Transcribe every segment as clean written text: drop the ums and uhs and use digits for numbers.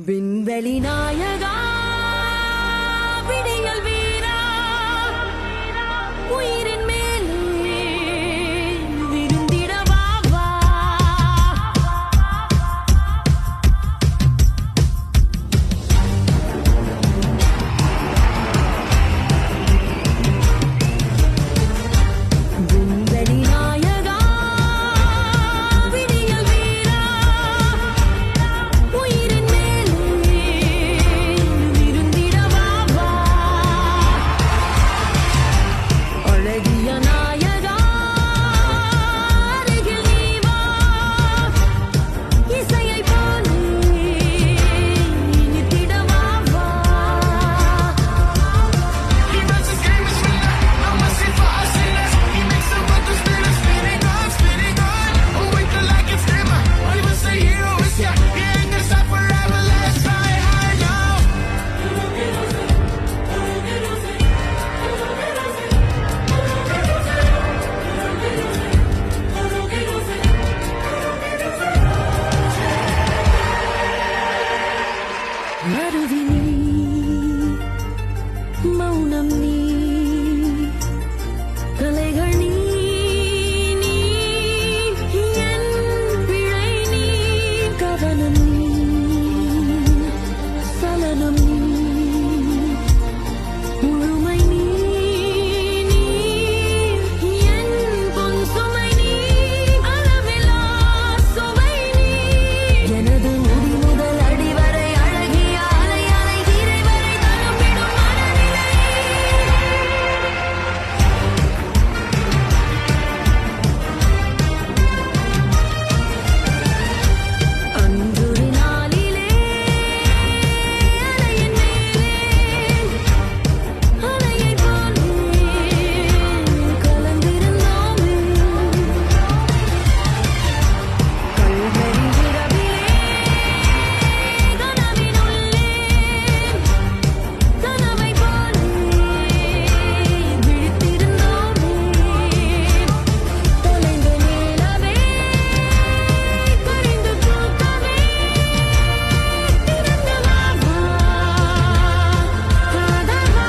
விண்வெளி நாயகா விடியல் வீரா உயிரின் மேலே விருந்திடவா வா. விண்வெளி நாயகா விடியல் வீரா உயிரின் மேலே விருந்திடவா வா. அழகிய நாயகா அருகில் நீ வா. இசையை போலே இனித்திடவா வா. He runs his game as winner, no mercy for us sinners. He makes the world to spin, spinning on. Oh, wait till I get dimmer. He was a hero, is ya? He ain't gonna stop forever. Let's fly high now. அருவி நீ மௌனம் நீ கலைகள் நீ நீ என் பிழை நீ கவனம் நீ சலனம் நீ முழுமை நீ நீ என் பொன் சுமை நீ அளவிலா சுவை நீ எனது முடி முதல் அடி வரை அழகிய அலை அலை நீரை வரை தழும்பிடும் மனநிலை. அன்றொரு நாளிலே அலையின் மேலே அலையைப் போலே கலந்திருந்தோமே. கல்வரின் இரவிலே கனவினுள்ளே கனவைப் போலே விழித்திருந்தோமே. தொலைந்த நிலவே கரைந்து தூக்கமே திறந்து வா வா காதல் வா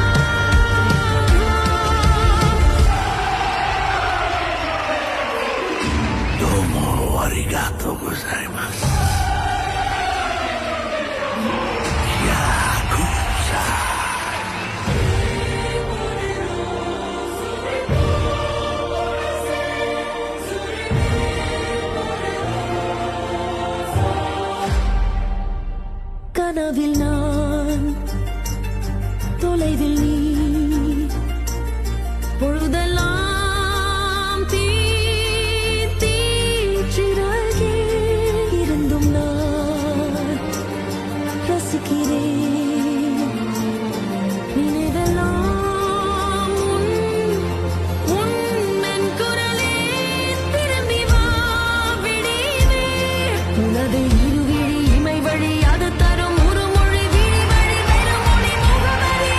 Domo arigato gozaimasu. Yakuza. கனவில் நான் தொலைவில் நீ பொழுதெல்லாம் தீ தீச்சிறகே இருந்தும் நான் ரசிக்கிறேன் நினைவெல்லாம் உன் குரலே திரும்பி வா விடிவே. உனது இருவிழி இமை வழி அது தரும் ஒரு மொழி விழி வழி வெறும் மொழி முகவரி.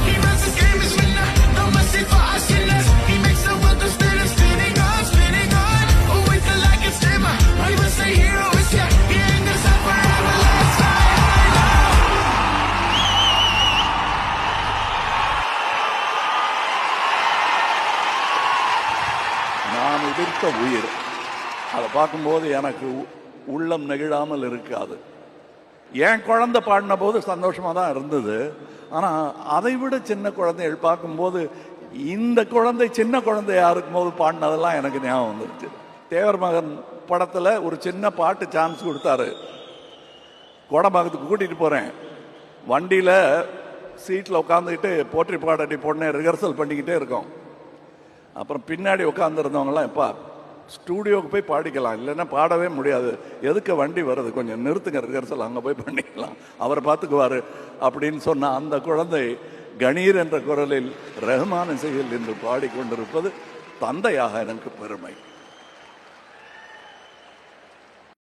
He runs his game as winner, no mercy for us sinners. He makes the world to spin, spinning on. Oh, wait till I get dimmer. He was a hero, is ya? He ain't gonna stop forever. Let's fly high now. நான் எதிர்த்த உயிர் அதை பார்க்கும்போது எனக்கு உள்ளம் நெகிழாமல் இருக்காது. என் குழந்தை பாடின போது சந்தோஷமாக தான் இருந்தது. ஆனால் அதை விட சின்ன குழந்தைகள் பார்க்கும்போது இந்த குழந்தை சின்ன குழந்தையா இருக்கும்போது பாடினதெல்லாம் எனக்கு ஞாபகம் வந்துருச்சு. தேவர் மகன் படத்தில் ஒரு சின்ன பாட்டு சான்ஸ் கொடுத்தாரு. கோடம்பாக்கத்துக்கு கூட்டிகிட்டு போகிறேன். வண்டியில் சீட்டில் உட்காந்துக்கிட்டு போற்றி பாடடி பொண்ணை ரிஹர்சல் பண்ணிக்கிட்டே இருக்கோம். அப்புறம் பின்னாடி உட்காந்துருந்தவங்களாம் எப்பா ஸ்டூடியோவுக்கு போய் பாடிக்கலாம், இல்லைன்னா பாடவே முடியாது, எதுக்கு வண்டி வருது, கொஞ்சம் நிறுத்துங்க, ரிஹர்சல் அங்கே போய் பண்ணிக்கலாம், அவர் பார்த்துக்குவார் அப்படின்னு சொன்ன அந்த குழந்தை கணீர் என்ற குரலில் ரஹ்மான் இசையில் இன்று பாடிக்கொண்டிருப்பது தந்தையாக எனக்கு பெருமை.